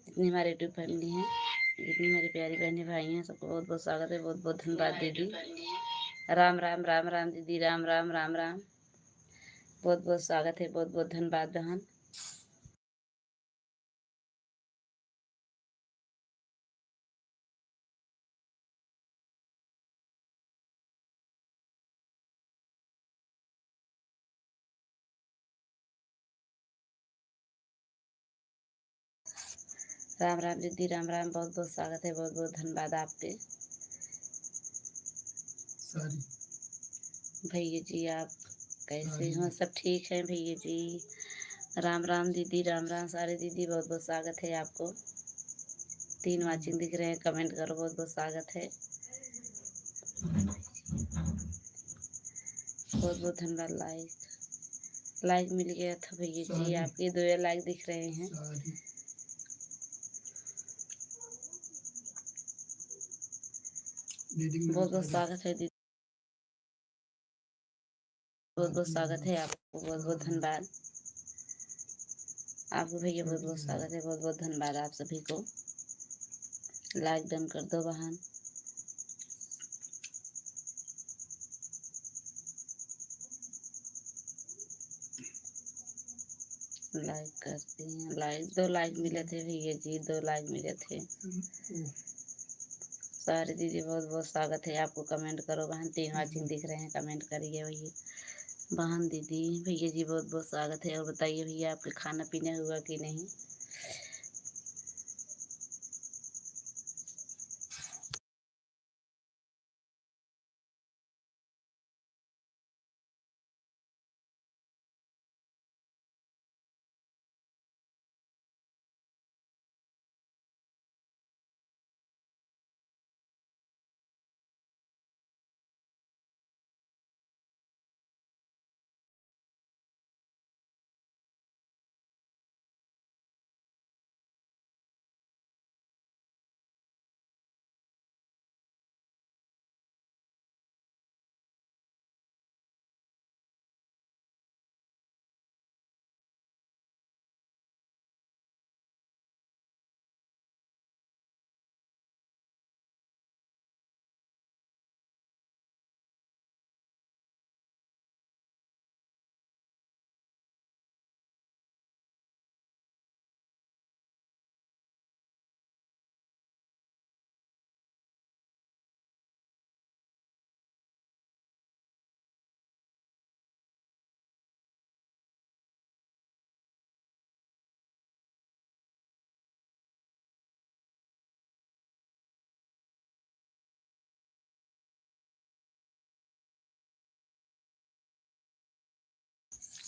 जितनी हमारे YouTube family हैं, जितनी हमारी प्यारी बहनें भाई हैं, सबको बहुत बहुत स्वागत है। बहुत बहुत धन्यवाद दीदी। राम राम राम राम दीदी, राम राम राम राम। बहुत बहुत स्वागत है, बहुत बहुत धन्यवाद बहन। राम राम दीदी, राम राम। बहुत बहुत स्वागत है, बहुत बहुत धन्यवाद आपके। भैया जी आप कैसे हो? सब ठीक है भैया जी। राम राम दीदी, राम राम सारे दीदी। बहुत बहुत स्वागत है आपको। 3 वाचिंग दिख रहे हैं, कमेंट करो। बहुत बहुत स्वागत है, बहुत बहुत धन्यवाद। लाइक मिल गया था भैया जी, आपके 2 लाइक दिख रहे हैं। बहुत बहुत स्वागत है दीदी, बहुत बहुत स्वागत है आपको। बहुत बहुत धन्यवाद आपको भैया, बहुत बहुत स्वागत है। बहुत बहुत धन्यवाद आप सभी को। लाइक डन कर दो बहन। लाइक करते हैं। 2 लाइक मिले थे भैया जी, 2 लाइक मिले थे। सारे दीदी बहुत बहुत स्वागत है आपको। कमेंट करो बहन। 3 वाचिंग दिख रहे हैं, कमेंट करिए भैया। बहन दीदी भैया जी बहुत बहुत स्वागत है। और बताइए भैया आपके खाना पीना हुआ कि नहीं?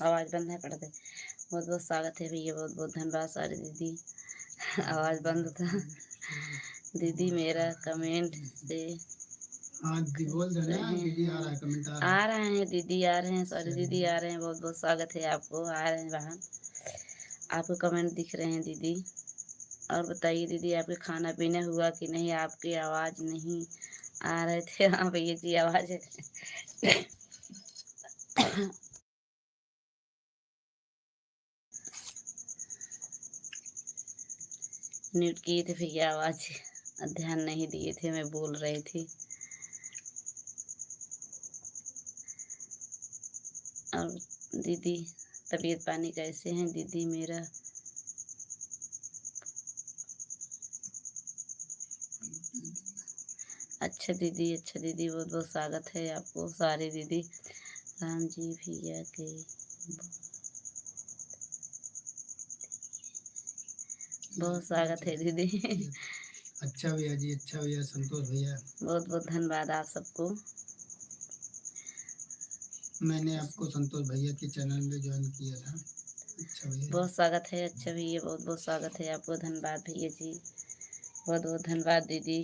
आवाज बंद है, पढ़ दे। बहुत बहुत स्वागत है भैया, बहुत बहुत धन्यवाद सारे दीदी। आवाज बंद था दीदी। मेरा कमेंट से बोल देना। दीदी आ रहा है, कमेंट आ रहे हैं दीदी, आ रहे हैं सारे दीदी, आ रहे हैं। बहुत बहुत स्वागत है आपको। आ रहे हैं बहन, आपको कमेंट दिख रहे हैं दीदी। और बताइए दीदी आपके खाना पीना हुआ कि नहीं? आपकी आवाज नहीं आ रहे थे। हाँ भैया जी आवाज म्यूट किए थे भैया, आवाज ध्यान नहीं दिए थे, मैं बोल रही थी। और दीदी तबीयत पानी कैसे हैं दीदी? मेरा अच्छा दीदी, अच्छा दीदी। बहुत बहुत स्वागत है आपको सारे दीदी। राम जी भैया के बहुत स्वागत है दीदी। अच्छा भैया जी, अच्छा भैया संतोष भैया, बहुत बहुत धन्यवाद आप सबको। मैंने आपको संतोष भैया के चैनल में ज्वाइन किया था। अच्छा भैया, बहुत स्वागत है। अच्छा भैया, बहुत बहुत स्वागत है आपको। धन्यवाद भैया जी, बहुत बहुत धन्यवाद दीदी।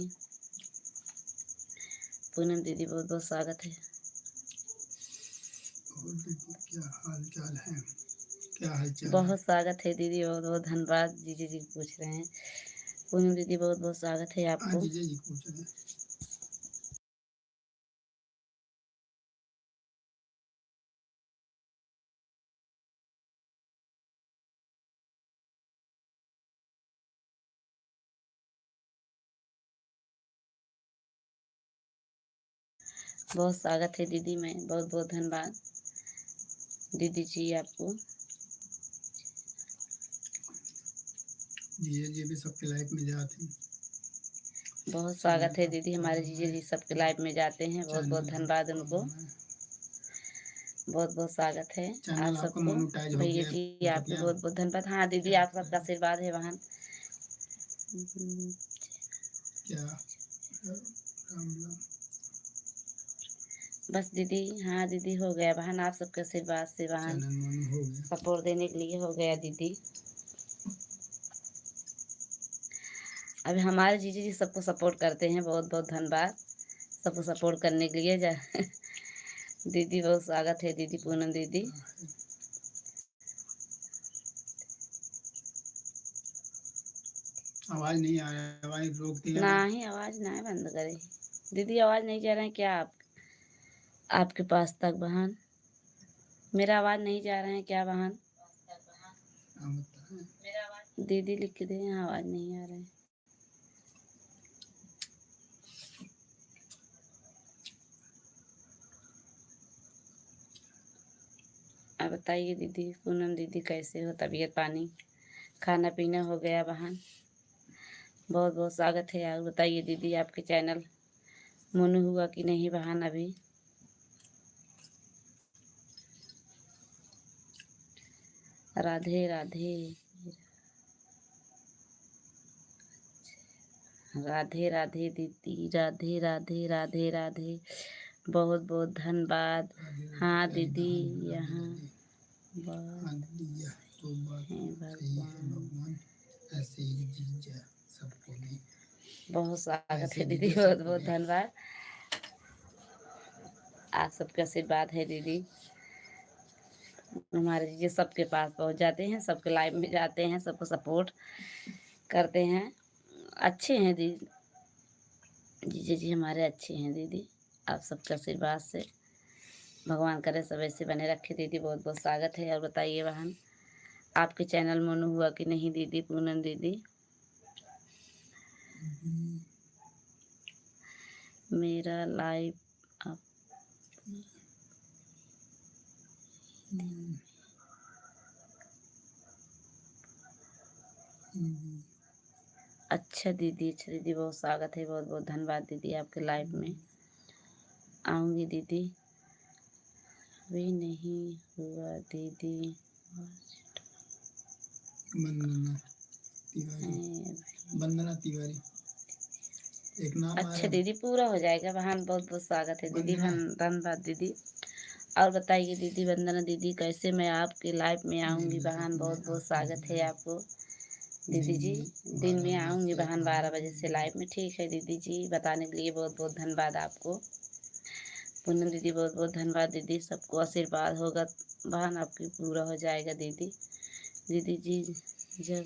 पूनम दीदी बहुत बहुत स्वागत है। और दीदी क्या हाल चाल है? क्या हाल चाल? बहुत स्वागत है दीदी, बहुत बहुत धन्यवाद। जीजी जी पूछ रहे हैं। पूनम दीदी बहुत बहुत स्वागत है आपको। जीजी जी पूछ रहे हैं। बहुत स्वागत है दीदी, मैं बहुत बहुत धन्यवाद दीदी जी आपको। जी भी सबके लाइफ में जाते हैं। बहुत स्वागत है दीदी, हमारे जीजा जी सबके लाइफ में जाते हैं, बहुत बहुत धन्यवाद उनको, बहुत बहुत स्वागत है आप सबको। भैया जी आपको बहुत बहुत धन्यवाद। हाँ दीदी आप सबका आशीर्वाद है बहन। क्या बस दीदी, हाँ दीदी हो गया बहन, आप सबके आशीर्वाद से बहन, सपोर्ट देने के लिए हो गया दीदी। अभी हमारे जीजा जी सबको सपोर्ट करते हैं, बहुत बहुत धन्यवाद सबको सपोर्ट करने के लिए दीदी बहुत स्वागत है दीदी, पूनम दीदी। आवाज नहीं आ रहा है, आवाज रोकती है। नहीं आवाज नहीं बंद करे दीदी, आवाज नहीं जा रहा है क्या आपके पास तक बहन? मेरा आवाज नहीं जा रहा है क्या बहन? दीदी लिख के दे, आवाज नहीं आ रहा है। आप बताइए दीदी, पूनम दीदी कैसे हो, तबीयत पानी खाना पीना हो गया बहन? बहुत बहुत स्वागत है। और बताइए दीदी, आपके चैनल मोनू हुआ कि नहीं बहन? अभी राधे राधे राधे राधे दीदी, राधे राधे राधे राधे, बहुत बहुत धन्यवाद। हाँ दीदी यहाँ भगवान ऐसे ही जीजा सबको भी बहुत स्वागत है दीदी, बहुत बहुत धन्यवाद, आप सबका आशीर्वाद है दीदी। हमारे जीजा सबके पास पहुंच जाते हैं, सबके लाइव में जाते हैं, सबको सपोर्ट करते हैं, अच्छे हैं दीदी, जीजा जी हमारे अच्छे हैं दीदी, आप सबके आशीर्वाद से भगवान करे सब ऐसे बने रखे दीदी, बहुत बहुत स्वागत है। और बताइए बहन, आपके चैनल मोनू हुआ कि नहीं दीदी, पूनम दीदी? मेरा लाइव आप अच्छा दीदी, अच्छा दीदी, बहुत स्वागत है, बहुत बहुत धन्यवाद दीदी, आपके लाइव में आऊँगी दीदी। अभी नहीं हुआ दीदी, वंदना तिवारी एक नाम। अच्छा दीदी पूरा हो जाएगा बहन, बहुत बहुत स्वागत है दीदी, धन्यवाद दीदी। और बताइए दीदी, वंदना दीदी कैसे मैं आपके लाइव में आऊँगी बहन? बहुत बहुत स्वागत है आपको दीदी जी, दिन में आऊँगी बहन 12 बजे से लाइव में। ठीक है दीदी जी, बताने के लिए बहुत बहुत धन्यवाद आपको। पूनम दीदी बहुत बहुत धन्यवाद दीदी, सबको आशीर्वाद होगा बहन, आपकी पूरा हो जाएगा दीदी। दीदी जी जब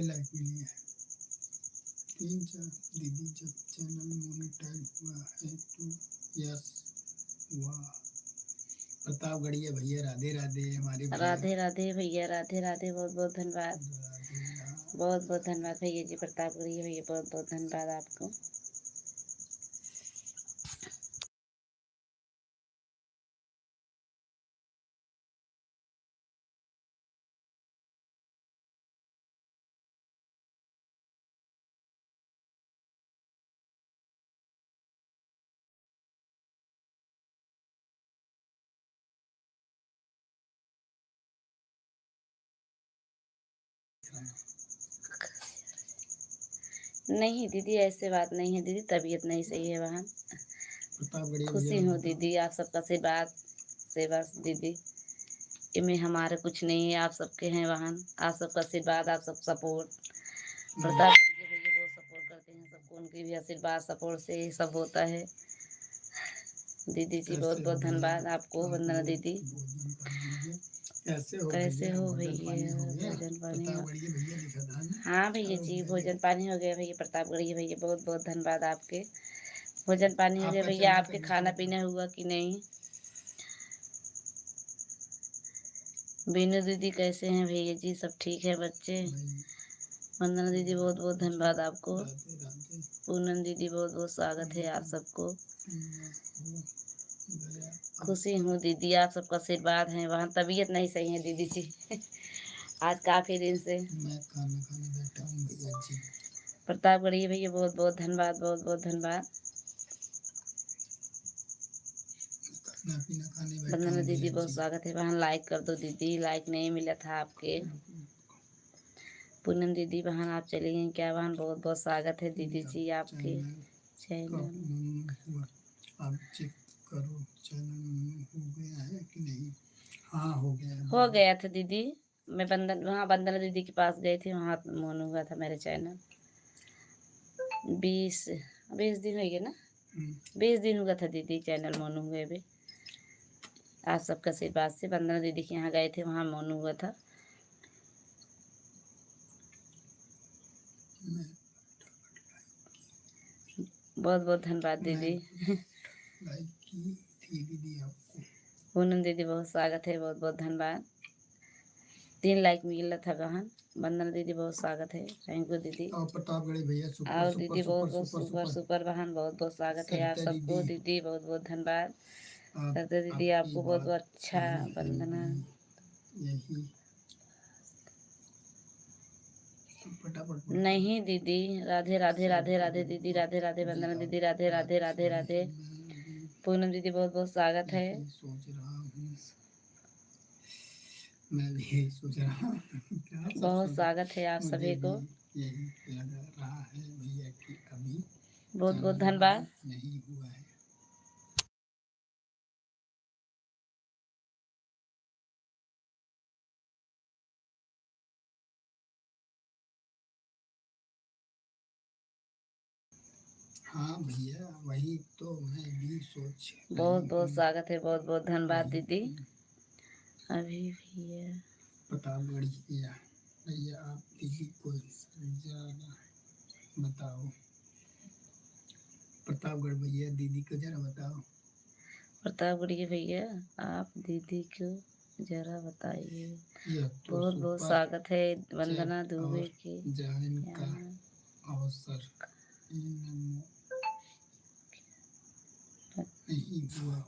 लाइफ में लिए 3-4 दीदी जब चैनल मोनेटाइज हुआ है तो यस हुआ। प्रतापगढ़िया भैया राधे राधे, हमारे राधे राधे भैया, राधे राधे, बहुत बहुत धन्यवाद, बहुत बहुत धन्यवाद भैया जी, प्रतापगढ़िया भैया, बहुत बहुत धन्यवाद आपको। नहीं दीदी ऐसे बात नहीं है दीदी, तबीयत नहीं सही है बहन, खुशी हूँ दीदी, आप सबका आशीर्वाद से बस दीदी, इनमें हमारे कुछ नहीं है, आप सबके हैं बहन, आप सबका आशीर्वाद, आप सब सपोर्ट, प्रताप भैया बहुत सपोर्ट करते हैं सबको, उनकी भी आशीर्वाद सपोर्ट से ही सब होता है दीदी जी, बहुत बहुत धन्यवाद आपको। वंदना दीदी कैसे हो भैया? भोजन पानी हाँ भैया जी, भोजन पानी हो गया भैया, प्रतापगढ़ी भैया बहुत बहुत धन्यवाद आपके, भोजन पानी हो गया भैया, आपके खाना पीना हुआ कि नहीं? बीनू दीदी कैसे हैं भैया जी? सब ठीक है बच्चे? वंदना दीदी बहुत बहुत धन्यवाद आपको। पूनम दीदी बहुत बहुत स्वागत है आप सबको। खुशी हूँ दीदी, आप सबका आशीर्वाद है। वहाँ तबीयत नहीं सही है दीदी जी आज काफी दिन से। मैं खाना खाने बैठा हूँ भैया जी। प्रतापगढ़ी भैया बहुत बहुत धन्यवाद, बहुत बहुत धन्यवाद। खाना पीना खाने बैठा वंदना हूँ दीदी भैया बहुत जी। स्वागत है। वहाँ लाइक कर दो दीदी, लाइक नहीं मिला था आपके। पूनम दीदी वहाँ आप चली गई क्या? वहाँ बहुत बहुत स्वागत है दीदी जी आपके चैनल। आप चेक करो चैनल हो गया है कि नहीं। हाँ हो गया है। हो गया था दीदी। मैं वंदना दीदी के पास गई थी, वहाँ मोन हुआ था मेरे चैनल। 20 दिन हो गए ना? 20 दिन हुआ था दीदी चैनल मोनू हुए भी। आप सबका आशीर्वाद से वंदना दीदी के यहाँ गए थे, वहाँ मोनू हुआ था। बहुत बहुत धन्यवाद दीदी। लाइक की थी दीदी आपको। पूनम दीदी बहुत स्वागत है, बहुत बहुत धन्यवाद। 3 लाइक मिला था बहन। वंदना दीदी बहुत स्वागत है, थैंक यू दीदी। और प्रतापगढ़ी भैया सुपर और सुपर दीदी सुपर बहुत बहुत सुपर सुपर सुपर सुपर बहन, बहुत बहुत स्वागत है आप सरिता सबको। दीदी दीदी बहुत बहुत धन्यवाद। सरिता दीदी आपकी आपको बहुत बात बहुत अच्छा सही है वंदना। यही फटाफट नहीं दीदी, राधे राधे राधे राधे दीदी, राधे राधे वंदना दीदी, राधे राधे राधे राधे। पूनम दीदी बहुत बहुत स्वागत है। सोच रहा हूँ मैं भी यही सोच रहा हूँ बहुत स्वागत है आप मुझे सभी भी को। यही लग रहा है भैया कि अभी बहुत बहुत चैनल धन्यवाद। नहीं हुआ है। हाँ भैया वही तो मैं भी सोच बहुत बहुत स्वागत है, बहुत बहुत धन्यवाद दीदी। अभी भैया प्रतापगढ़ भैया भैया आप दीदी को जरा बताओ। प्रतापगढ़ भैया दीदी को जरा बताओ। प्रतापगढ़ी भैया आप दीदी को जरा बताइए। तो बहुत बहुत स्वागत है वंदना दुबे के जैन का अवसर नहीं हुआ।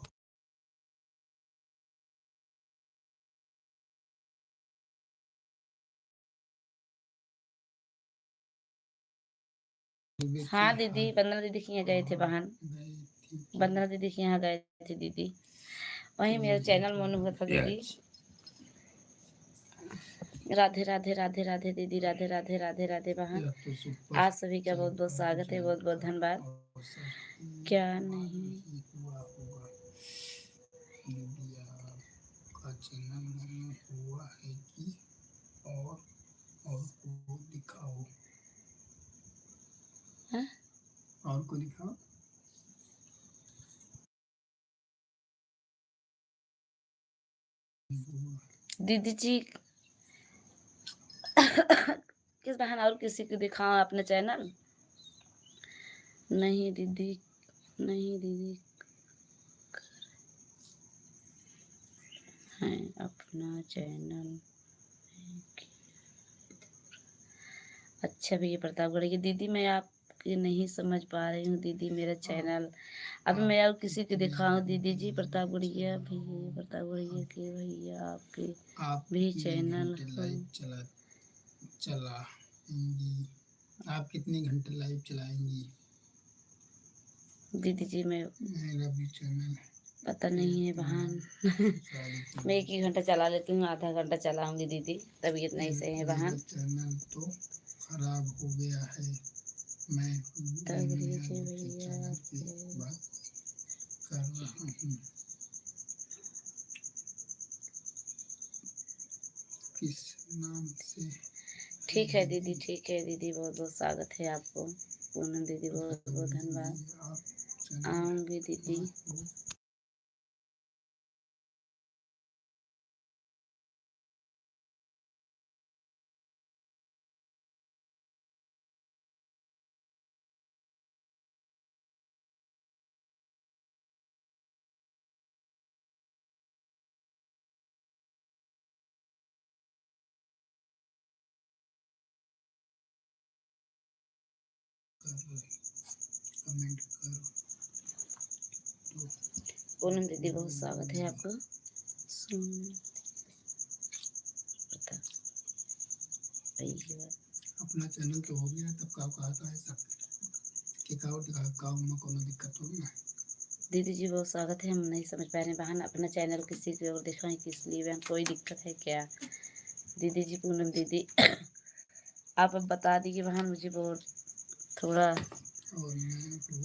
हाँ दीदी, वंदना दीदी के यहाँ गए थे बहन। वंदना दीदी के यहाँ गए थे दीदी, वहीं मेरा चैनल मोनू हुआ था दीदी। राधे राधे राधे राधे दीदी, राधे राधे राधे राधे बहन। आप सभी का बहुत बहुत स्वागत है, बहुत बहुत धन्यवाद। क्या नहीं का चैनल हुआ है कि और को दिखाओ। है? और को दिखाओ। दीदी जी किस बहन और किसी को दिखाओ अपना चैनल? नहीं दीदी, नहीं दीदी है अपना चैनल। अच्छा भैया प्रतापगढ़ की दीदी, मैं आपकी नहीं समझ पा रही हूँ दीदी मेरा चैनल। अभी मैं और किसी को दिखाऊं दीदी जी? प्रतापगढ़िया भैया, प्रतापगढ़िया के भैया आपके भी चैनल चलाएंगी। आप कितने घंटे लाइव चलाएंगी? दीदी जी मेरा भी चैनल पता नहीं है बहन मैं 1 घंटा चला लेती हूँ, आधा घंटा चलाऊंगी दीदी, तबीयत नहीं सही है बहन। चैनल तो खराब हो गया है। मैं प्रतापगढ़िया के भैया बात कर रहा हूँ। किस नाम से? ठीक है दीदी, ठीक है दीदी, बहुत बहुत स्वागत है आपको। पूनम दीदी बहुत बहुत धन्यवाद। आऊंगी दीदी। कर रहे, कमेंट करो तो पूनम दीदी बहुत स्वागत है आपको। अपना चैनल तो हो गया तब का कहता है सब कि काऊ में कोनो दिक्कत हो ना। दीदी जी बहुत स्वागत है। हम नहीं समझ पा रहे बहन, अपना चैनल किसी की ओर दिखाएं किस लिए बहन, कोई दिक्कत है क्या? दीदी जी पूनम दीदी आप अब बता दीजिए बहन, मुझे बहुत थोड़ा और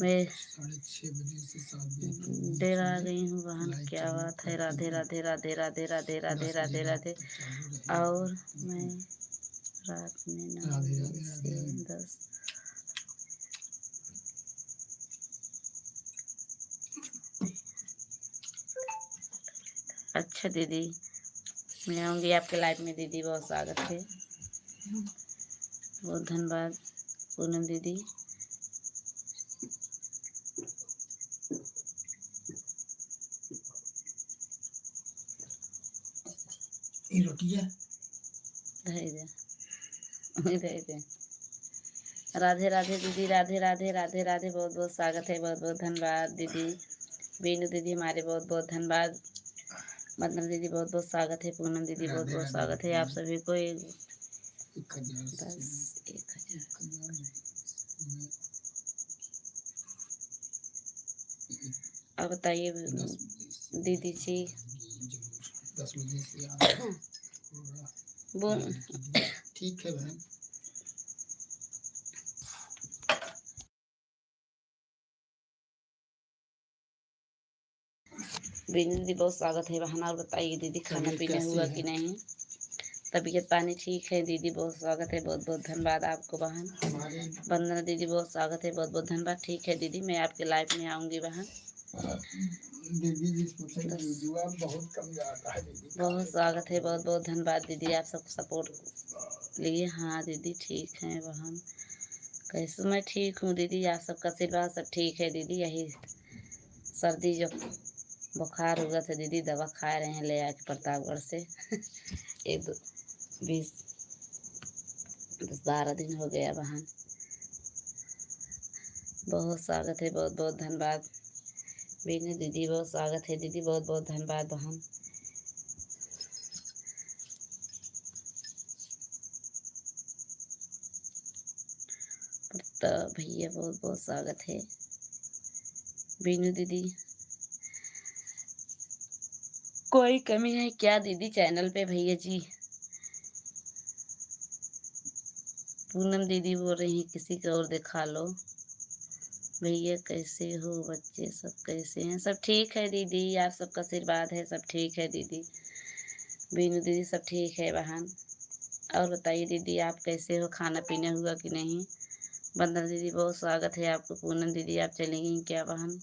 मैं 6:30 बजे से 7 बजे तक देर आ गई हूँ बहन। क्या बात है? राधे राधे राधे राधे राधे राधे राधे राधे। और मैं रात में 9 से 10 अच्छा दीदी, मैं आऊँगी आपके लाइव में। दीदी बहुत स्वागत है, बहुत धन्यवाद पूनम दीदी। राधे राधे दीदी, राधे राधे राधे राधे। बहुत बहुत स्वागत है, बहुत बहुत धन्यवाद दीदी। बीनू दीदी हमारे बहुत बहुत धन्यवाद। मतलब दीदी बहुत बहुत स्वागत है। पूनम दीदी बहुत बहुत स्वागत है आप सभी को। 1000 अब बताइए दीदी जी। 10 बजे से ठीक है बहन। बीनू दीदी बहुत स्वागत है बहन। और बताइए दीदी, खाना पीना हुआ कि नहीं? तबीयत पानी ठीक है दीदी, बहुत स्वागत है, बहुत बहुत धन्यवाद आपको बहन। वंदना दीदी बहुत स्वागत है, बहुत बहुत धन्यवाद। ठीक है दीदी, मैं आपके लाइव में आऊँगी बहन। दीदी जी बहुत कम जाता है दीदी। बहुत स्वागत है, बहुत बहुत धन्यवाद दीदी आप सबको सपोर्ट लिए। हाँ दीदी ठीक है बहन। कैसे? मैं ठीक हूँ दीदी, आप सबका आशीर्वाद सब ठीक है दीदी। यही सर्दी जो बुखार हुआ था दीदी, दवा खा रहे हैं ले आके प्रतापगढ़ से। 10-12 दिन हो गया बहन। बहुत स्वागत है, बहुत बहुत धन्यवाद। बीनू दीदी बहुत स्वागत है दीदी, बहुत बहुत धन्यवाद बहन। तो भैया बहुत बहुत स्वागत है। बीनू दीदी कोई कमी है क्या दीदी चैनल पे भैया जी? पूनम दीदी बोल रही है किसी को और दिखा लो। भैया कैसे हो? बच्चे सब कैसे हैं? सब ठीक है दीदी, आप सबका आशीर्वाद है, सब ठीक है दीदी। बीनू दीदी सब ठीक है बहन। और बताइए दीदी आप कैसे हो? खाना पीना हुआ कि नहीं? वंदना दीदी बहुत स्वागत है आपको। पूनम दीदी आप चली गई क्या बहन?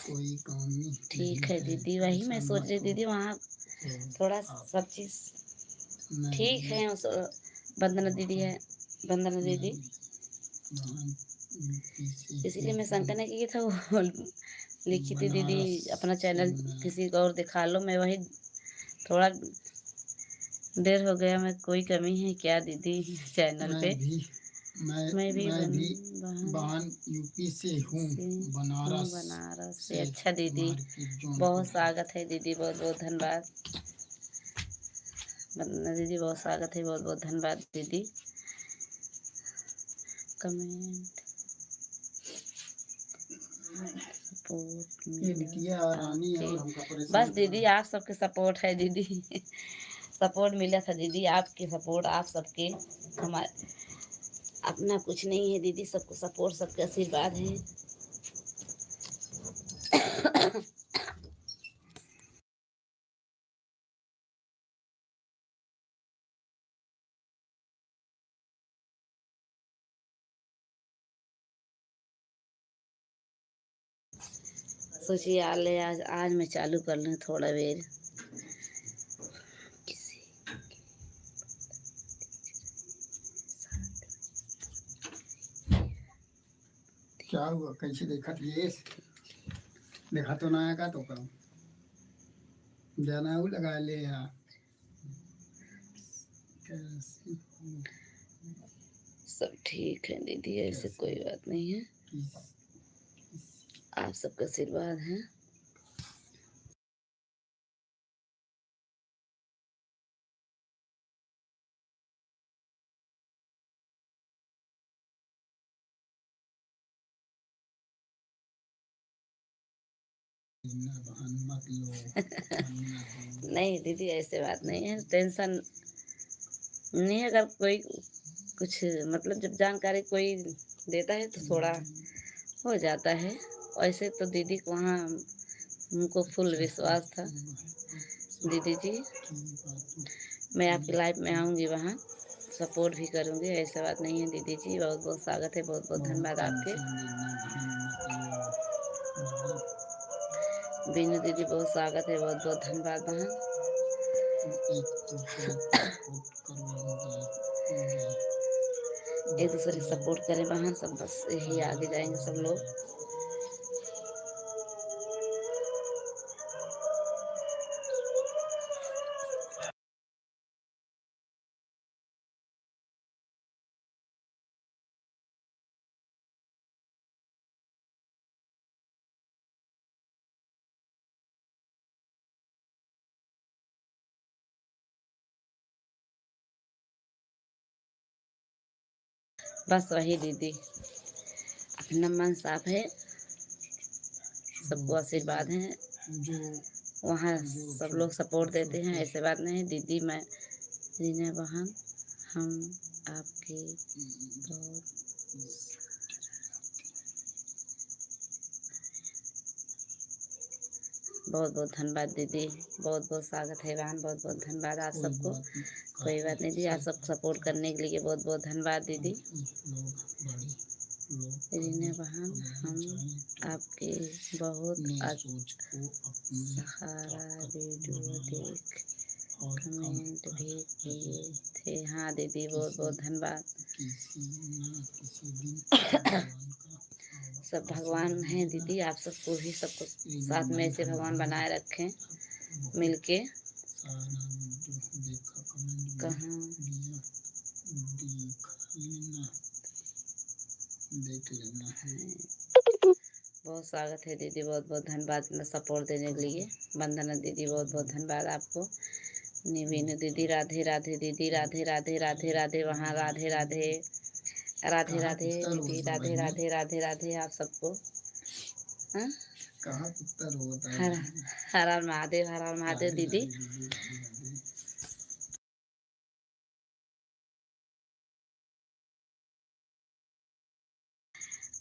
कोई काम नहीं। ठीक है दीदी, वही मैं सोच रही दीदी वहाँ थोड़ा सब चीज़ ठीक है। वंदना दीदी है, वंदना दीदी इसीलिए मैं शंकर ने की था वो लिखी थी दीदी अपना चैनल किसी को और दिखा लो। मैं वही थोड़ा देर हो गया। मैं कोई कमी है क्या दीदी चैनल पे? मैं भी बहन यूपी से हूँ, बनारस से। अच्छा दीदी बहुत स्वागत है दीदी, बहुत बहुत धन्यवाद। वंदना दीदी बहुत स्वागत है, बहुत बहुत धन्यवाद दीदी। कमेंट सपोर्ट बस दीदी आप सबके सपोर्ट है दीदी। सपोर्ट मिला था दीदी, आपके सपोर्ट आप सबके हमारे अपना कुछ नहीं है दीदी, सबको सपोर्ट, सबके आशीर्वाद है। सोचिए आज मैं चालू कर लूँ थोड़ा देर। क्या हुआ, कैसे देखा ये? देखा तो ना आया तो करो जाना वो लगा ले यार। सब ठीक है दीदी, ऐसे कोई बात नहीं है, आप सबका आशीर्वाद है। मत लो नहीं दीदी, ऐसे बात नहीं है, टेंशन नहीं है। अगर कोई कुछ मतलब जब जानकारी कोई देता है तो थोड़ा हो जाता है। वैसे तो दीदी को वहाँ हमको फुल विश्वास था। दीदी जी, मैं आपकी लाइफ में आऊँगी, वहाँ सपोर्ट भी करूँगी, ऐसा बात नहीं है। दीदी जी बहुत बहुत स्वागत है, बहुत बहुत धन्यवाद आपके। बीनू दीदी बहुत स्वागत है, बहुत बहुत धन्यवाद बहन। एक दूसरे सपोर्ट करें बहन, सब बस यही आगे जाएंगे सब लोग। बस वही दीदी, अपना मन साफ है, सबको आशीर्वाद है, वहाँ सब लोग सपोर्ट देते हैं, ऐसे बात नहीं। दीदी मैं रीना बहन, हम आपके बहुत बहुत धन्यवाद दीदी, बहुत बहुत स्वागत है बहन, बहुत बहुत धन्यवाद आप सबको। कोई बात नहीं दीदी, आप सब सपोर्ट करने के लिए बहुत बहुत धन्यवाद दीदी। रीना बहन, हम आपके बहुत सारा वीडियो देख कमेंट भी किए थे। हाँ दीदी, बहुत बहुत धन्यवाद। सब भगवान हैं दीदी, आप सबको भी, सबको साथ में ऐसे भगवान बनाए रखें मिलके। कहाँ देख लेना है। बहुत स्वागत है दीदी, बहुत बहुत धन्यवाद सपोर्ट देने के लिए। वंदना दीदी बहुत बहुत धन्यवाद आपको। निवीन दीदी राधे राधे दीदी, राधे राधे राधे राधे, वहाँ राधे राधे राधे राधे दीदी, राधे राधे राधे राधे आप सबको। हर हर हर महादेव, हर हर महादेव दीदी।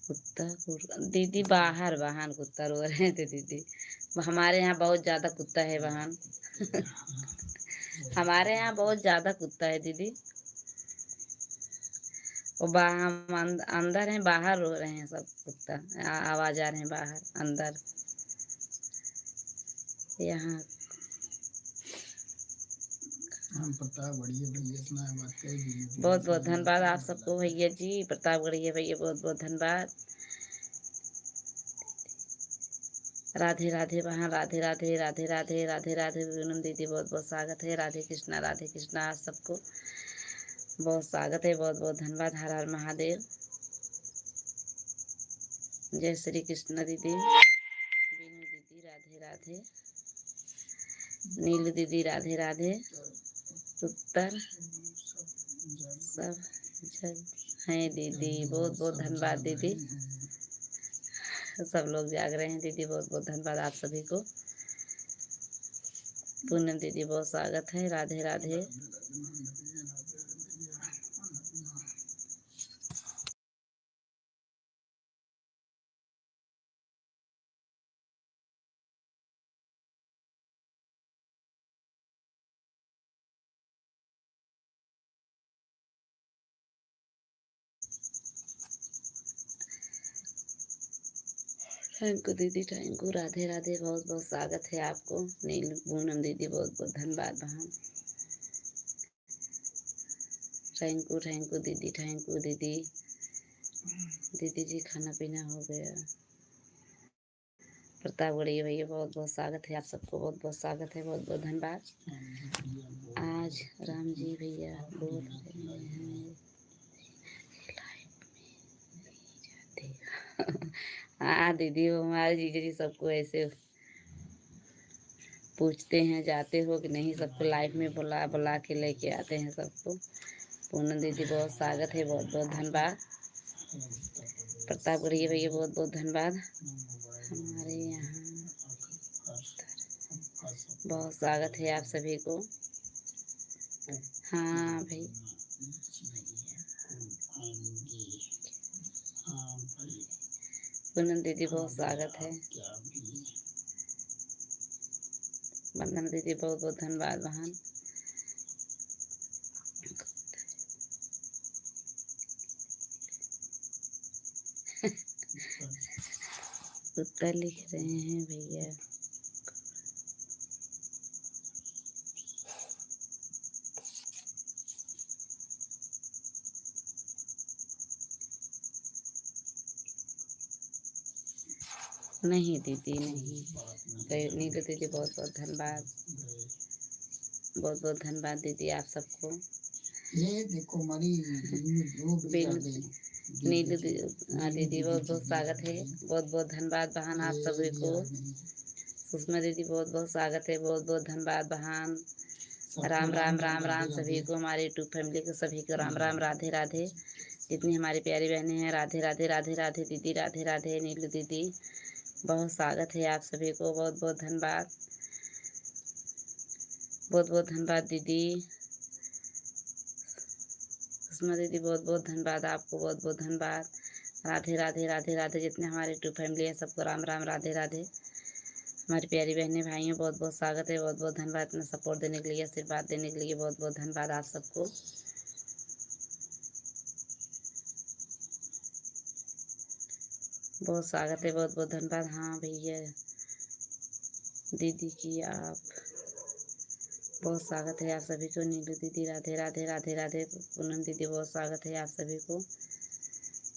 कुत्ता दीदी बाहर वाहन कुत्ता रो रहे थे दीदी। हमारे यहाँ बहुत ज्यादा कुत्ता है बहन। हमारे यहाँ बहुत ज्यादा कुत्ता है दीदी। वो हम अंदर हैं, बाहर रो रहे हैं सब कुत्ता, आवाज आ रहे हैं बाहर अंदर। यहाँ बहुत बहुत धन्यवाद आप सबको भैया जी, प्रतापगढ़िया भैया बहुत बहुत धन्यवाद। राधे राधे वहाँ, राधे राधे राधे राधे राधे राधे पूनम दीदी बहुत बहुत स्वागत है। राधे कृष्णा आप सबको बहुत स्वागत है, बहुत बहुत धन्यवाद। हर हर महादेव, जय श्री कृष्ण दीदी। बीनू दीदी राधे राधे, नीलू दीदी राधे राधे, उत्तर सब जग हैं दीदी, बहुत बहुत धन्यवाद दीदी। सब लोग जाग रहे हैं दीदी, बहुत बहुत धन्यवाद आप सभी को। पूनम दीदी बहुत स्वागत है, राधे राधे। थैंक यू दीदी, थैंक यू। राधे राधे, बहुत बहुत स्वागत है आपको। नील पूनम दीदी, बहुत बहुत धन्यवाद बहन। थैंक यू दीदी, थैंक यू दीदी। दीदी जी खाना पीना हो गया। प्रतापगढ़ी भैया, बहुत बहुत स्वागत है आप सबको, बहुत बहुत स्वागत है, बहुत बहुत धन्यवाद। आज राम जी भैया बोल रहे हैं हाँ दीदी, वो हमारे जीजा जी सबको ऐसे पूछते हैं जाते हो कि नहीं, सबको लाइफ में बुला बुला के लेके आते हैं सबको। पूनम दीदी बहुत स्वागत है, बहुत बहुत धन्यवाद। प्रतापगढ़ी भैया, बहुत बहुत धन्यवाद। हमारे यहाँ बहुत स्वागत है आप सभी को। हाँ भाई, पूनम दीदी बहुत स्वागत है। वंदना दीदी, बहुत बहुत धन्यवाद बहन। उत्तर लिख रहे हैं भैया। नहीं दीदी, नहीं। नीलू दीदी, बहुत बहुत धन्यवाद, बहुत बहुत धन्यवाद दीदी आप सबको। ये देखो हमारी नीलू दीदी, बहुत बहुत स्वागत है, बहुत बहुत धन्यवाद बहन आप सभी को। सुषमा दीदी, बहुत बहुत स्वागत है, बहुत बहुत धन्यवाद बहन। राम राम राम राम सभी को, हमारे यूट्यूब फैमिली को सभी को राम राम, राधे राधे। जितनी हमारी प्यारी बहनें हैं, राधे राधे, राधे राधे दीदी, राधे राधे। नीलू दीदी, बहुत स्वागत है आप सभी को, बहुत बहुत धन्यवाद, बहुत बहुत धन्यवाद दीदी। सुषमा दीदी, बहुत बहुत धन्यवाद आपको, बहुत बहुत धन्यवाद। राधे राधे, राधे राधे। जितने हमारे यूट्यूब फैमिली है सबको राम राम, राधे राधे। हमारी प्यारी बहनें भाइयों, बहुत बहुत स्वागत है, बहुत बहुत धन्यवाद। इतना सपोर्ट देने के लिए, आशीर्वाद देने के लिए बहुत बहुत धन्यवाद आप सबको। बहुत स्वागत है, बहुत बहुत धन्यवाद। हाँ भैया दीदी की आप, बहुत स्वागत है आप सभी को। नीलू दीदी, राधे राधे, राधे राधे। पूनम दीदी, बहुत स्वागत है आप सभी को।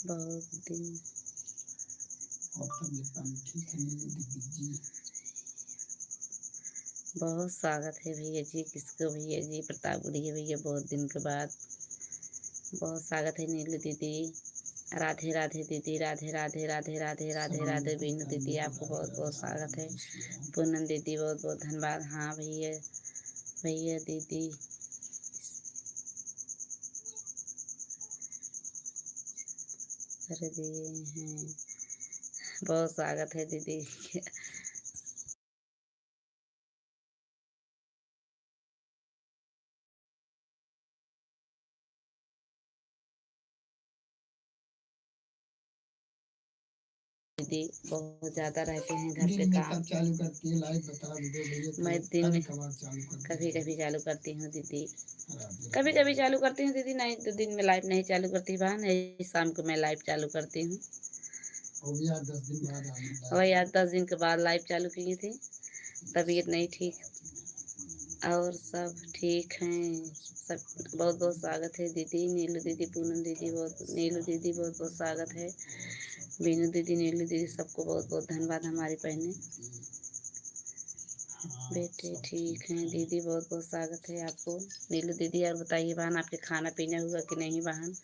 बहुत दिन बहुत स्वागत है भैया जी। किसको भैया जी? प्रतापगढ़ी भैया, बहुत दिन के बाद बहुत स्वागत है। नीलू दीदी, राधे राधे दीदी, राधे राधे, राधे राधे, राधे राधे। बीनू दीदी, आपको बहुत बहुत स्वागत है। पूनम दीदी, बहुत बहुत धन्यवाद। हाँ भैया, भैया दीदी कर दिए हैं, बहुत स्वागत है दीदी। दीदी बहुत ज़्यादा रहते हैं घर पे काम। चालू करती है लाइव, बता दो भैया। मैं दिन में कभी कभी चालू करती हूँ दीदी, कभी कभी चालू करती हूँ दीदी, नहीं तो दिन में लाइव नहीं चालू करती बहन। यही शाम को मैं लाइव चालू करती हूँ। वही 10 दिन बाद वही आज 10 दिन के बाद लाइव चालू किए थे। तबीयत नहीं ठीक, और सब ठीक हैं सब। बहुत बहुत स्वागत है दीदी। नीलू दीदी, पूनम दीदी, बहुत नीलू दीदी, बहुत बहुत स्वागत है। बीनू दीदी, नीलू दीदी, सबको बहुत बहुत धन्यवाद। हमारी बहनें बेटे ठीक हैं दीदी, बहुत बहुत स्वागत है आपको। नीलू दीदी, और बताइए बहन, आपके खाना पीना हुआ कि नहीं बहन?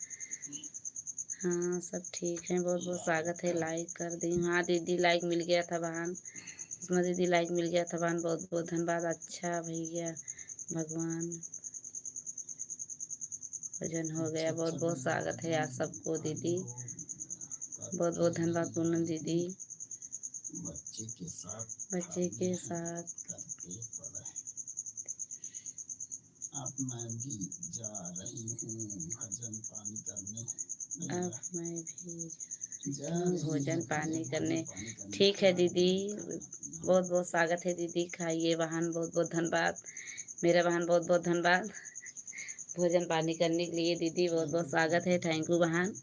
हाँ सब ठीक है, बहुत बहुत स्वागत है। लाइक कर दी? हाँ दीदी, लाइक मिल गया था बहन। उसमें दीदी, लाइक मिल गया था बहन, बहुत बहुत धन्यवाद। अच्छा भैया, भगवान भजन हो गया, बहुत बहुत स्वागत है आप सबको दीदी, बहुत बहुत धन्यवाद। पूनम दीदी, बच्चे के साथ अब मैं भी जा रही हूँ भजन पानी करने। अब मैं भी भोजन पानी करने। ठीक है दीदी, बहुत बहुत स्वागत है दीदी। खाइए बहन, बहुत बहुत धन्यवाद मेरा बहन, बहुत बहुत धन्यवाद भोजन पानी करने के लिए दीदी, बहुत बहुत स्वागत है। थैंक यू बहन।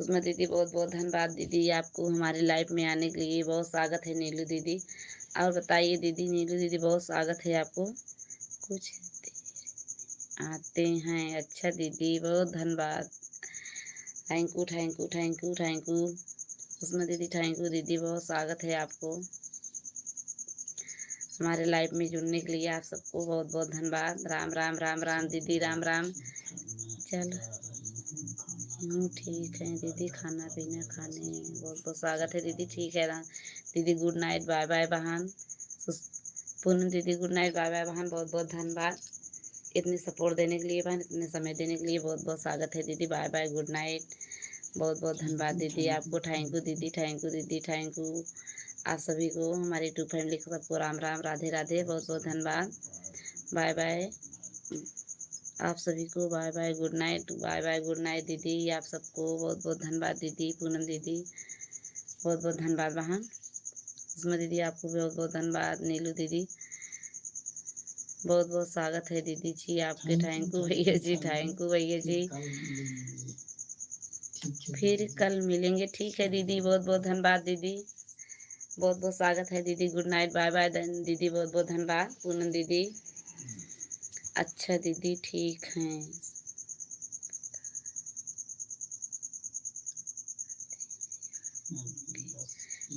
उसमें दीदी बहुत बहुत धन्यवाद दीदी, आपको हमारी लाइफ में आने के लिए बहुत स्वागत है नीलू दीदी। और बताइए दीदी, नीलू दीदी बहुत स्वागत है आपको। कुछ आते हैं, अच्छा दीदी बहुत धन्यवाद, thank you thank you thank you thank you. उसमें दीदी थैंक यू दीदी, बहुत स्वागत है आपको हमारे लाइफ में जुड़ने के लिए। आप सबको बहुत बहुत धन्यवाद। राम राम राम राम दीदी, राम राम। चलो ठीक है दीदी, खाना पीना खाने बहुत बहुत स्वागत है दीदी। ठीक है दीदी, गुड नाइट, बाय बाय बहन। पूनम दीदी गुड नाइट, बाय बाय बहन, बहुत बहुत धन्यवाद इतने सपोर्ट देने के लिए बहन, इतने समय देने के लिए बहुत बहुत स्वागत है दीदी। बाय बाय, गुड नाइट, बहुत बहुत धन्यवाद दीदी आपको। थैंक यू दीदी, थैंक यू दीदी, थैंक यू। आप सभी को, हमारी यूट्यूब फैमिली को सबको राम राम, राधे राधे, बहुत बहुत धन्यवाद। बाय बाय आप सभी को, bye bye, good night, bye bye, good night दीदी। आप सबको बहुत बहुत धन्यवाद दीदी। पूनम दीदी बहुत बहुत धन्यवाद बहन। सुषमा दीदी आपको बहुत बहुत धन्यवाद। नीलू दीदी बहुत बहुत स्वागत है दीदी जी आपके। थैंक यू भैया जी, थैंक यू भैया जी। फिर कल मिलेंगे, ठीक है दीदी, बहुत बहुत धन्यवाद दीदी, बहुत बहुत स्वागत है दीदी। गुड नाइट, बाय बाय दीदी, बहुत बहुत धन्यवाद। पूनम दीदी अच्छा दीदी, ठीक हैं।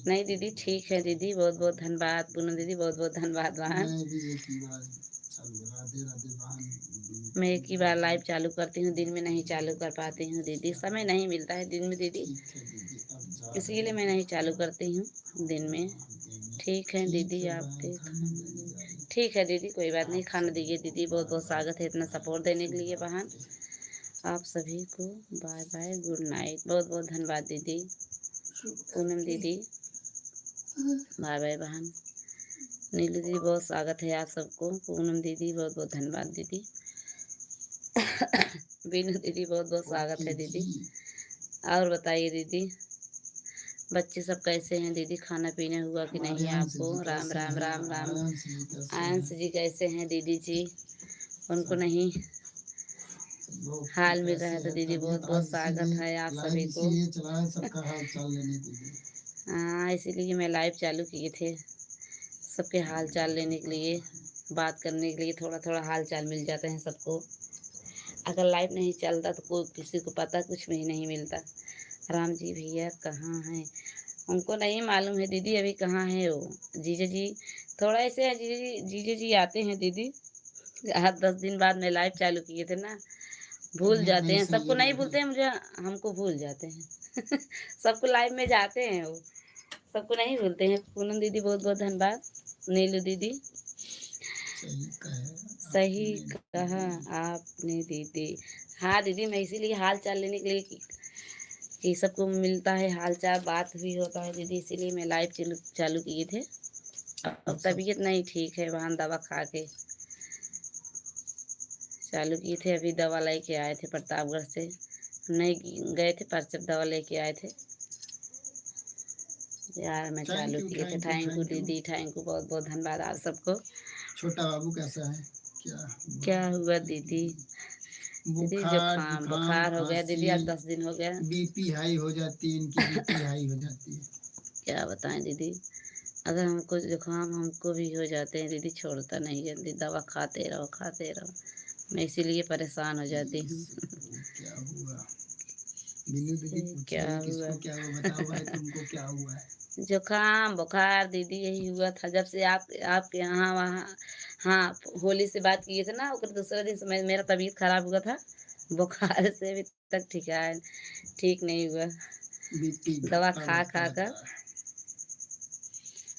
नहीं दीदी ठीक है दीदी, बहुत बहुत धन्यवाद। पूनम दीदी बहुत बहुत धन्यवाद बहन। मैं एक ही बार लाइव चालू करती हूँ, दिन में नहीं चालू कर पाती हूँ दीदी, समय नहीं मिलता है दिन में दीदी, इसीलिए मैं नहीं चालू करती हूँ दिन में। ठीक है दीदी आपके, ठीक है दीदी, कोई बात नहीं, खाना दीजिए दीदी। बहुत बहुत स्वागत है इतना सपोर्ट देने के लिए बहन। आप सभी को बाय बाय, गुड नाइट, बहुत बहुत धन्यवाद दीदी। पूनम दीदी बाय बाय बहन। नीलू दीदी बहुत स्वागत है आप सबको। पूनम दीदी बहुत बहुत धन्यवाद दीदी। बीनू दीदी बहुत बहुत स्वागत है दीदी। और बताइए दीदी, बच्चे सब कैसे हैं दीदी? खाना पीना हुआ कि नहीं आपको? राम राम राम राम। आयंश जी कैसे हैं दीदी जी? उनको नहीं हाल मिल रहा है तो दीदी बहुत बहुत स्वागत है आप सभी को। हाँ, इसीलिए मैं लाइव चालू किए थे, सबके हाल चाल लेने के लिए, बात करने के लिए। थोड़ा थोड़ा हाल चाल मिल जाते हैं सबको। अगर लाइव नहीं चलता तो कोई किसी को पता कुछ भी नहीं मिलता। राम जी भैया कहाँ हैं? उनको नहीं मालूम है दीदी अभी कहाँ है वो। जीजा जी थोड़ा ऐसे है, जीजा जी आते हैं दीदी, 8-10 दिन बाद में लाइव चालू किए थे ना, भूल जाते हैं। सबको नहीं भूलते हैं, मुझे हमको भूल जाते हैं। सबको लाइव में जाते हैं वो, सबको नहीं भूलते हैं। पूनम दीदी बहुत बहुत धन्यवाद। नीलू दीदी सही कहा आपने दीदी। हाँ दीदी, मैं इसीलिए हाल चाल लेने के लिए कि सबको मिलता है हाल चाल, बात भी होता है दीदी, इसीलिए मैं लाइव चालू किए थे। अब तबीयत नहीं ठीक है, वहाँ दवा खा के चालू किए थे। अभी दवा लेके आए थे प्रतापगढ़ से, नहीं गए थे पर जब दवा लेके आए थे यार, मैं चालू किए थे। थैंक यू दीदी, थैंक यू, बहुत बहुत धन्यवाद आप सबको। छोटा बाबू कैसा है? क्या हुआ दीदी? दीदी जुकाम बुखार हो गया दीदी, आज 10 दिन हो गया। बीपी हाई हो जाती है, इनकी बीपी हाई हो जाती है। क्या बताएं दीदी, अगर हमको जुकाम हमको भी हो जाते हैं दीदी, छोड़ता नहीं है दीदी, दवा खाते रहो खाते रहो, मैं इसीलिए परेशान हो जाती हूँ। क्या हुआ बिनू दीदी? क्या हुआ? क्या हुआ बताओ भाई, तुमको क्या हुआ है? जुकाम बुखार दीदी यही हुआ था जब से आपके यहाँ वहाँ, हाँ होली से बात किए थे ना, उसके दूसरे दिन से मेरा तबीयत खराब हुआ था, बुखार से अभी तक ठीक नहीं हुआ। दवा खा खा कर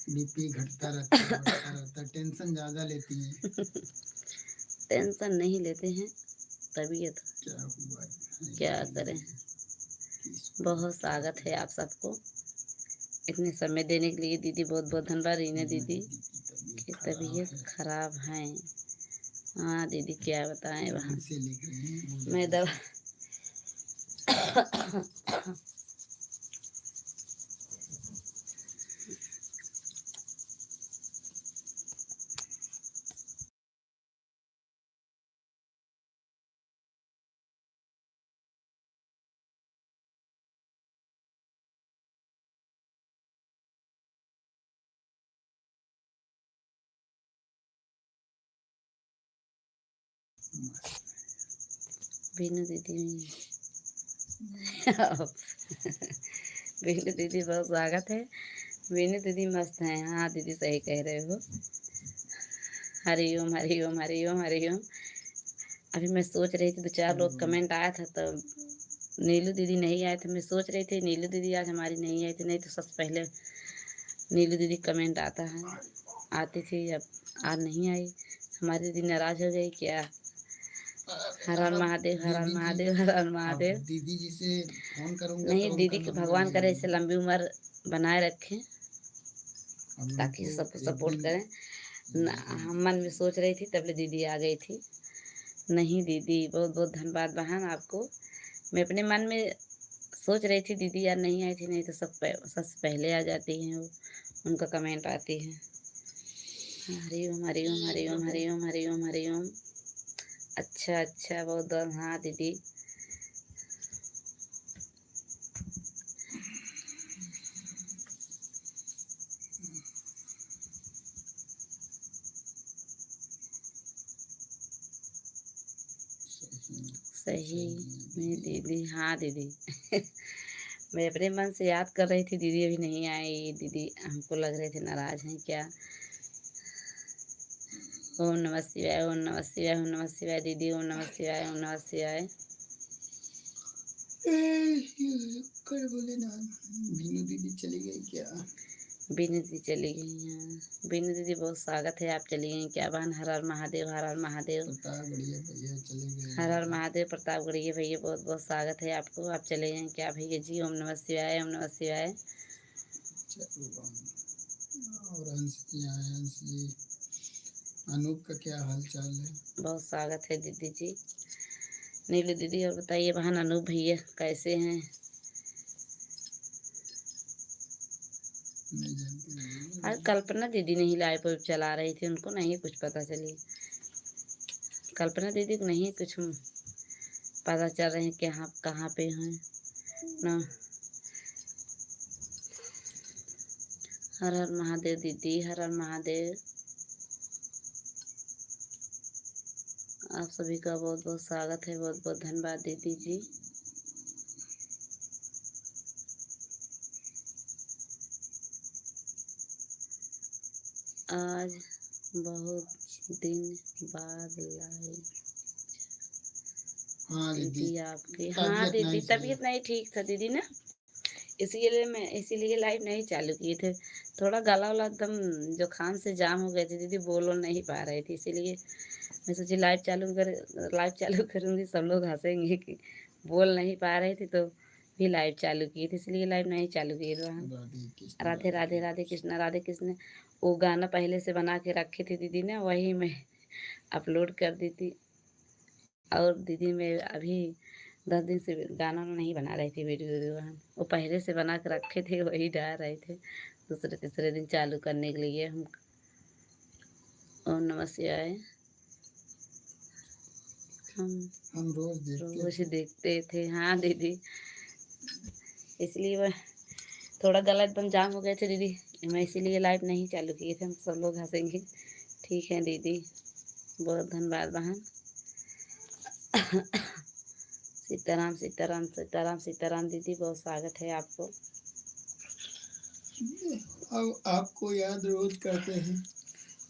बीपी घटता रहता है, बढ़ता रहता है। टेंशन ज्यादा लेती हैं। टेंशन नहीं लेते हैं, तबीयत क्या हुआ? क्या करें। बहुत स्वागत है आप सबको इतने समय देने के लिए दीदी, बहुत बहुत धन्यवाद। रीना दीदी की तबीयत खराब है। हाँ दीदी क्या बताएं वहाँ, मैं दवा बीनू दीदी बीनू दीदी बहुत स्वागत है। बीनू दीदी मस्त हैं। हाँ दीदी सही कह रहे हो। हरिओम हरिओम हरिओम हरिओम। अभी मैं सोच रही थी 2-4 लोग कमेंट आया था तो नीलू दीदी नहीं आए थे। मैं सोच रही थी नीलू दीदी आज हमारी नहीं आई थी, नहीं तो सबसे पहले नीलू दीदी कमेंट आता है, आती थी। अब आज नहीं आई। हमारी दीदी नाराज हो गई क्या? हर हर महादेव, हर हर महादेव, हर हर महादेव। दीदी जी से फोन करूंगा नहीं तो दीदी उनका के नंबर भगवान ले करे लूंगा। इसे लंबी उम्र बनाए रखें हम लोग ताकि को सबको एक सपोर्ट दिन करें। हम मन में सोच रही थी तबले दीदी आ गई थी। नहीं दीदी बहुत बहुत धन्यवाद बहन आपको। मैं अपने मन में सोच रही थी दीदी यार नहीं आई थी, नहीं तो सबसे पहले आ जाती हैं वो, उनका कमेंट आती है। हरिओम हरिओम हरिओम हरिओम हरिओम हरिओम। अच्छा अच्छा बहुत बहुत। हाँ दीदी सही में दीदी। हाँ दीदी मैं अपने मन से याद कर रही थी दीदी अभी नहीं आई। दीदी हमको लग रहे थे नाराज हैं क्या। ओम नमः शिवाय, ओम नमः शिवाय, ओम नमः शिवाय दीदी, ओम नमः शिवाय, ओम नमः शिवाय। कर बोले ना बीनू दीदी चली गई क्या? बीनू दीदी चली गई हैं। बीनू दीदी बहुत स्वागत है, आप चली गई क्या बहन? हर हर महादेव, हर हर महादेव। प्रतापगढ़िया भैया चले गए। हर हर महादेव प्रतापगढ़िया भैया बहुत बहुत स्वागत है आपको, आप चले गए क्या भैया जी? ओम नमः शिवाय, ओम नमः शिवाय। और अंश जी, अनूप का क्या हाल चाल है? बहुत स्वागत है दीदी जी। नीलू दीदी और बताइए बहन अनूप भैया कैसे हैं? आज कल्पना दीदी नहीं लाइव चला रही थी, उनको नहीं कुछ पता चली। कल्पना दीदी को नहीं कुछ पता चल रहे हैं कि हाँ कहाँ पे हैं ना। हर हर महादेव दीदी, हर हर महादेव। आप सभी का बहुत बहुत स्वागत है, बहुत बहुत धन्यवाद दीदी जी। आज बहुत दिन बाद लाइव। हाँ दीदी आपकी। हाँ तबीयत दीदी नहीं सही तबीयत नहीं ठीक था दीदी ना, इसीलिए लाइव नहीं चालू किए थे। थोड़ा गला वाला एकदम जुकाम से जाम हो गए थे दीदी, बोल नहीं पा रहे थे, इसीलिए मैं सोची लाइव चालू करूँगी, सब लोग हंसेंगे कि बोल नहीं पा रहे थे तो भी लाइव चालू किए थे, इसलिए लाइव नहीं चालू किए थे। राधे राधे राधे कृष्णा राधे कृष्ण। वो गाना पहले से बना के रखे थे दीदी ने, वही मैं अपलोड कर दी थी। और दीदी मैं अभी 10 दिन से गाना नहीं बना रही थी, वीडियो वो पहले से बना के रखे थे, वही डाल रहे थे दूसरे तीसरे दिन चालू करने के लिए हम। ओम नमः शिवाय। हम रोज देखते थे। हाँ दीदी इसलिए वह थोड़ा गला एकदम जाम हो गए थे दीदी, मैं इसीलिए लाइव नहीं चालू किए थे। हम सब लोग हंसेंगे। ठीक है दीदी, बहुत धन्यवाद बहन। सीताराम सीताराम सीताराम सीताराम दीदी, बहुत स्वागत है आपको। अब आपको याद रोज करते हैं।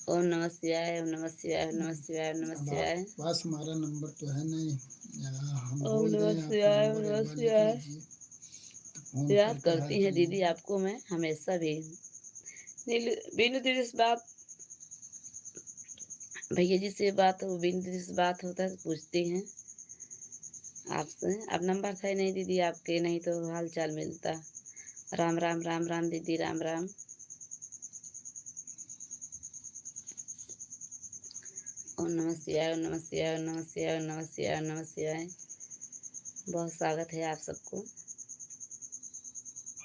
ओम नमः शिवाय, ओम नमः शिवाय, ओम नमः शिवाय, ओम नमः शिवाय। पास हमारा नंबर तो है नहीं, हम ओम बोल नमः दें आपका शिवाय, ओम नंबर नमः एक बार लिख शिवाय। लीजिए, फोन याद करके हाल करती हैं चाल दीदी आपको मैं हमेशा भी। बीनू दीदी से बात, भैया जी से बात हो, बीनू दीदी से बात होता है तो पूछती हैं आपसे। अब नंबर था नहीं दीदी आपके, नहीं तो हाल चाल मिलता। राम राम राम राम दीदी, राम राम। ओम नमः शिवाय, ओम नमः शिवाय, ओम नमः शिवाय, ओम नमः शिवाय, ओम नमः शिवाय। बहुत स्वागत है आप सबको।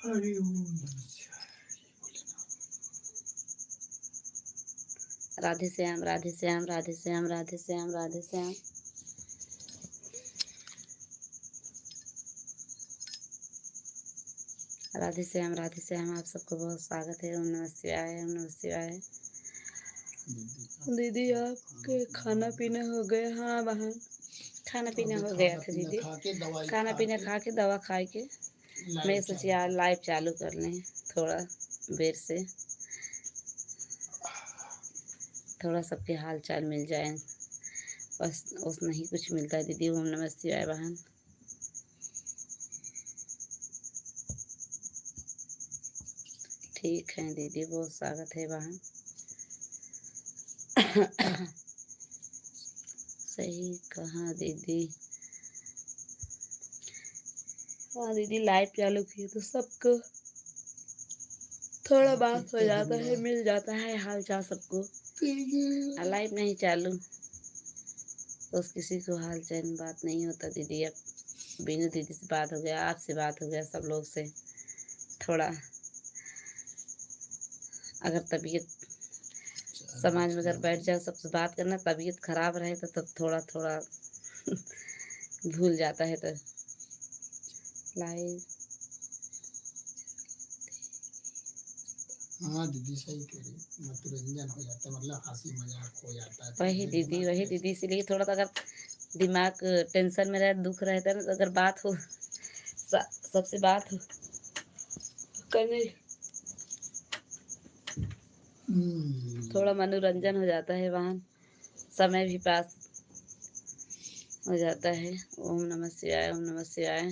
हरि ओम। राधे श्याम राधे श्याम राधे श्याम राधे श्याम राधे श्याम। राधे श्याम आप सबको बहुत स्वागत है। ओम नमः शिवाय, ओम नमः शिवाय। दीदी आपके खाना पीना हो गया? हाँ बहन, खाना पीना हो गया था दीदी। खाना पीना खा के दवा खा के मैं सोची यार लाइव चालू कर लें थोड़ा देर से, थोड़ा सबके हाल चाल मिल जाए। बस नहीं कुछ मिलता है दीदी। ओम नमः शिवाय बहन। ठीक है दीदी, बहुत स्वागत है बहन। सही कहा दीदी। हाँ दीदी, लाइव चालू किए तो सबको थोड़ा बात हो जाता है, मिल जाता है हाल चाल सबको। लाइव नहीं चालू तो किसी को हाल चाल बात नहीं होता दीदी। अब बीनू दीदी से बात हो गया, आपसे बात हो गया, सब लोग से थोड़ा अगर तबीयत समाज में अगर बैठ जाओ सबसे बात करना, तबीयत खराब रहे तो तब थोड़ा थोड़ा भूल जाता है। तो लाइव हाँ दीदी सही कह रही, मनोरंजन हो जाता है, मतलब हंसी मजाक हो जाता है। वही दीदी इसीलिए थोड़ा सा अगर दिमाग टेंशन में रहे, दुख रहता है ना, तो अगर बात हो सबसे बात हो करने थोड़ा मनोरंजन हो जाता है, वहाँ समय भी पास हो जाता है। ओम नमः शिवाय, ओम नमः शिवाय।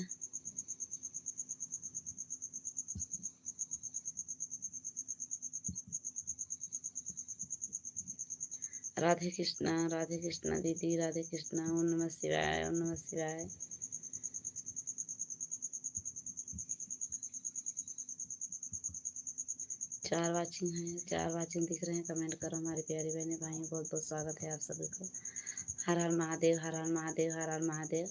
राधे कृष्णा दीदी, राधे कृष्णा। ओम नमः शिवाय, ओम नमः शिवाय। चार वाचिंग दिख रहे हैं। कमेंट करो हमारी प्यारी बहनें भाइयों, बहुत बहुत स्वागत है आप सभी को। हर हर महादेव, हर हर महादेव, हर हर महादेव।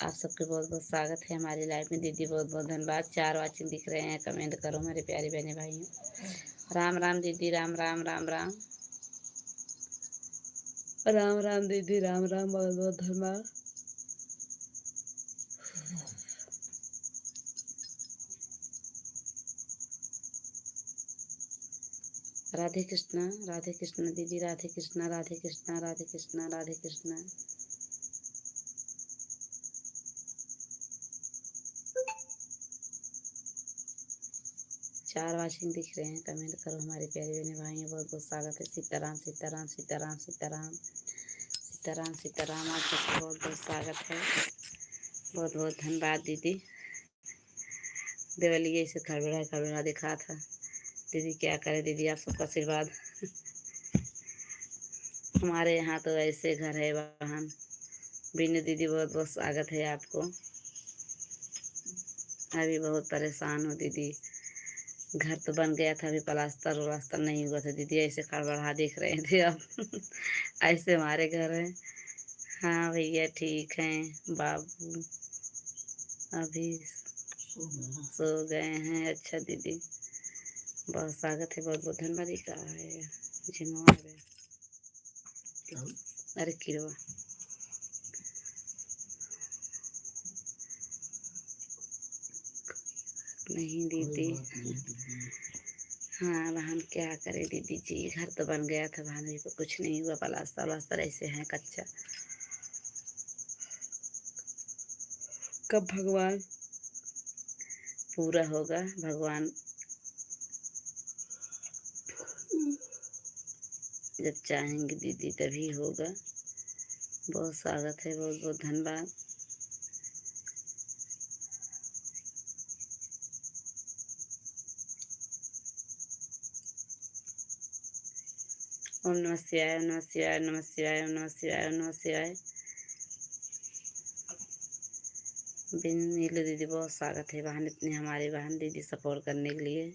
आप सबके बहुत बहुत स्वागत है हमारी लाइफ में दीदी, बहुत बहुत धन्यवाद। 4 वाचिंग दिख रहे हैं। कमेंट करो हमारी प्यारी बहनें भाइयों। राम राम दीदी, राम राम, राम राम, राम राम दीदी, राम राम, बहुत बहुत धन्यवाद। राधे कृष्णा दीदी, राधे कृष्णा, राधे कृष्णा, राधे कृष्णा, राधे कृष्णा। चार वाचिंग दिख रहे हैं। कमेंट करो हमारे प्यारे बहने भाइयों, बहुत बहुत स्वागत है। सीताराम सीताराम सीताराम सीताराम सीताराम सीताराम। आप सबका बहुत बहुत स्वागत है, बहुत बहुत धन्यवाद दीदी। देवलिए से खड़बड़ा दिखा था दीदी, क्या करे दीदी, आप सबका आशीर्वाद। हमारे यहाँ तो ऐसे घर है बहन। बीनू दीदी, बहुत बहुत स्वागत है आपको। अभी बहुत परेशान हो दीदी, घर तो बन गया था, अभी प्लास्टर व्लास्टर नहीं हुआ था दीदी, ऐसे खड़बड़ा देख रहे थे अब। ऐसे हमारे घर है। हाँ भैया ठीक हैं। बाबू अभी सो गए हैं। अच्छा दीदी, बहुत स्वागत है, बहुत बहुत धन्यवाद। कहा है झिनवा है, अरे किरवा नहीं दीदी। हाँ बहन, क्या करे दीदी जी, घर तो बन गया था बहन, अभी कुछ नहीं हुआ, प्लास्टर व्लास्टर ऐसे हैं कच्चा। कब भगवान पूरा होगा, भगवान जब चाहेंगे दीदी तभी होगा। बहुत स्वागत है, बहुत बहुत धन्यवाद। ओम नमः शिवाय, ओम नमः शिवाय, ओम नमः शिवाय, ओम नमः शिवाय, ओम नमः शिवाय। बिन नीलू दीदी, बहुत स्वागत है बहन, इतनी हमारी बहन दीदी सपोर्ट करने के लिए।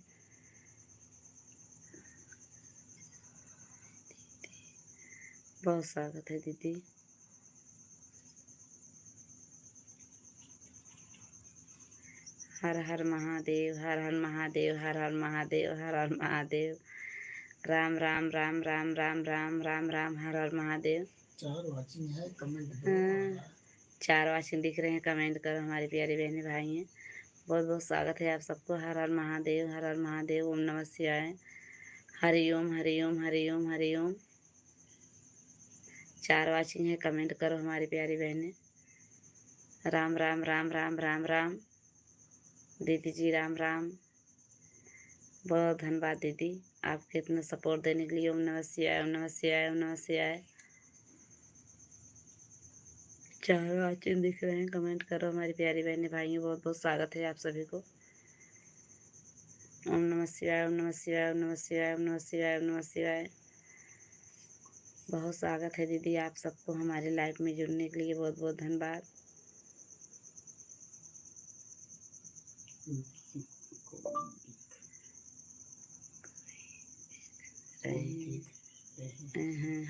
बहुत स्वागत है दीदी। हर हर महादेव, हर हर महादेव, हर हर महादेव, हर हर महादेव। राम राम, राम राम, राम राम, राम राम, हर हर महादेव। 4 वाचिंग है, कमेंट हाँ, 4 वाचिंग दिख रहे हैं। कमेंट करो हमारी प्यारी बहनें भाई हैं, बहुत बहुत स्वागत है आप सबको। हर हर महादेव, हर हर महादेव। ओम नमः शिवाय, हरिओम हरिओम हरिओम हरिओम। 4 वाचिंग है, कमेंट करो हमारी प्यारी बहनें। राम राम राम राम राम राम। दीदी जी राम राम। बहुत धन्यवाद दीदी आपके इतना सपोर्ट देने के लिए। ओम नमः शिवाय, ओम नमः शिवाय, ओम नमः शिवाय। 4 वाचिंग दिख रहे हैं, कमेंट करो हमारी प्यारी बहनें भाइयों। बहुत बहुत स्वागत है आप सभी को। ओम नमः शिवाय, ओम नमः शिवाय, ओम नमः शिवाय, ओम नमः शिवाय, ओम नमः शिवाय। बहुत स्वागत है दीदी आप सबको हमारे लाइफ में जुड़ने के लिए। बहुत बहुत धन्यवाद।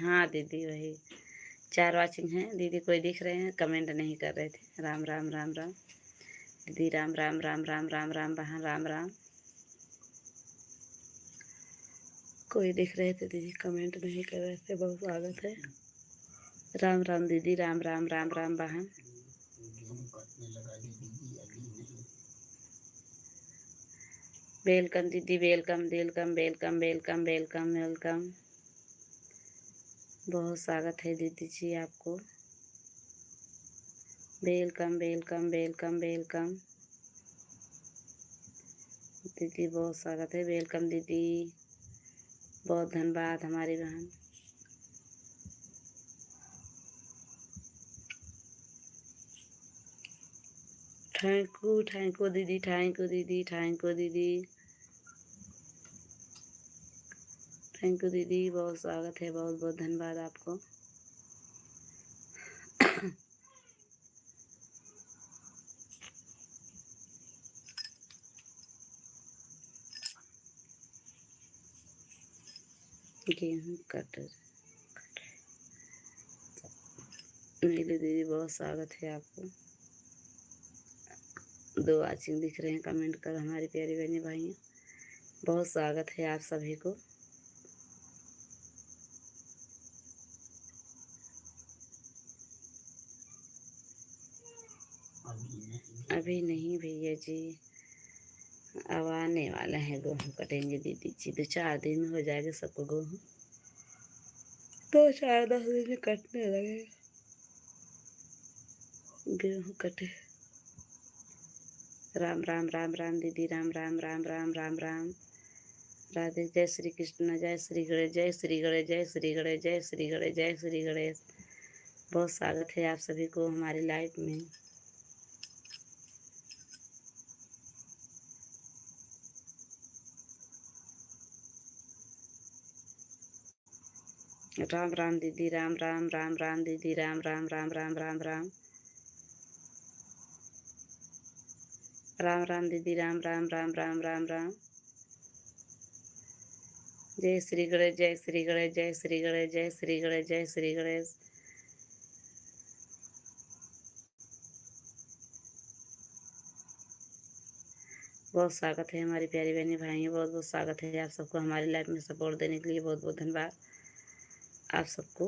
हाँ दीदी वही 4 वाचिंग हैं दीदी। कोई दिख रहे हैं, कमेंट नहीं कर रहे थे। राम राम राम राम दीदी। राम राम राम राम राम राम बहन राम राम। कोई दिख रहे थे दीदी, कमेंट नहीं कर रहे थे। बहुत स्वागत है। राम राम दीदी। राम राम राम राम बहन। वेलकम दीदी, welcome welcome welcome welcome welcome welcome. बहुत स्वागत है दीदी जी आपको। वेलकम वेलकम वेलकम वेलकम दीदी। बहुत स्वागत है। वेलकम दीदी। बहुत धन्यवाद हमारी बहन। थैंक यू दीदी, थैंक यू दीदी, थैंक यू दीदी, थैंक यू दीदी। बहुत स्वागत है। बहुत बहुत धन्यवाद आपको। गेहूँ कट नीली दीदी। बहुत स्वागत है आपको। 2 वाचिंग दिख रहे हैं, कमेंट कर हमारी प्यारी बहनी भाइयों। बहुत स्वागत है आप सभी को। अभी नहीं भैया जी, अब आने वाले हैं। गेहूँ कटेंगे दीदी जी। 2-4 दिन में हो जाएगा सबको गेहूँ। 2-4-10 दिन में कटने लगेगा गेहूँ कटे। राम राम राम राम दीदी। राम राम राम राम राम राम। राधे। जय श्री कृष्ण, जय श्री गणेश, जय श्री गणेश, जय श्री गणेश, जय श्री गणेश, जय श्री गणेश। बहुत स्वागत है आप सभी को हमारी लाइफ में। राम राम दीदी। राम राम राम राम दीदी। राम राम राम राम राम राम राम राम दीदी। राम राम राम राम राम राम। जय श्री गणेश, जय श्री गणेश, जय श्री गणेश, जय श्री गणेश, जय श्री गणेश। बहुत स्वागत है हमारी प्यारी बहनी भाइयों। बहुत बहुत स्वागत है आप सबको हमारी लाइफ में सपोर्ट देने के लिए। बहुत बहुत धन्यवाद आप सबको।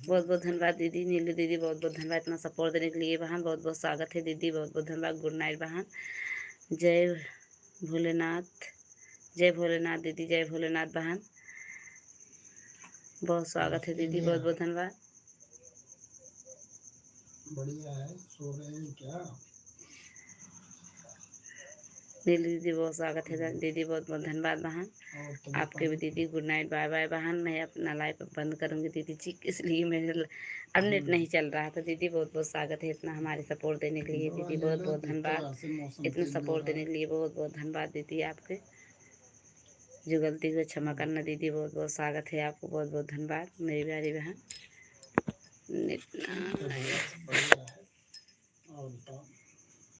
बहुत बहुत धन्यवाद दीदी। नीलू दीदी बहुत बहुत धन्यवाद इतना सपोर्ट देने के लिए बहन। बहुत बहुत स्वागत है दीदी। बहुत बहुत धन्यवाद। गुड नाइट बहन। जय भोलेनाथ, जय भोलेनाथ दीदी, जय भोलेनाथ बहन। बहुत स्वागत है दीदी। बहुत बहुत धन्यवाद। बढ़िया है। सो रहे हैं क्या? नीलू दीदी बहुत स्वागत है दीदी। बहुत बहुत धन्यवाद बहन आपके भी दीदी। गुड नाइट, बाय बाय बहन। मैं अपना लाइव बंद करूँगी दीदी जी, इसलिए मेरे अब नेट नहीं चल रहा था दीदी। बहुत बहुत स्वागत है इतना हमारे सपोर्ट देने के लिए दीदी। बहुत बहुत धन्यवाद इतना सपोर्ट देने के लिए। बहुत बहुत धन्यवाद दीदी आपके। जो गलती को क्षमा करना दीदी। बहुत बहुत स्वागत है आपको। बहुत बहुत धन्यवाद मेरी प्यारी बहन। नेट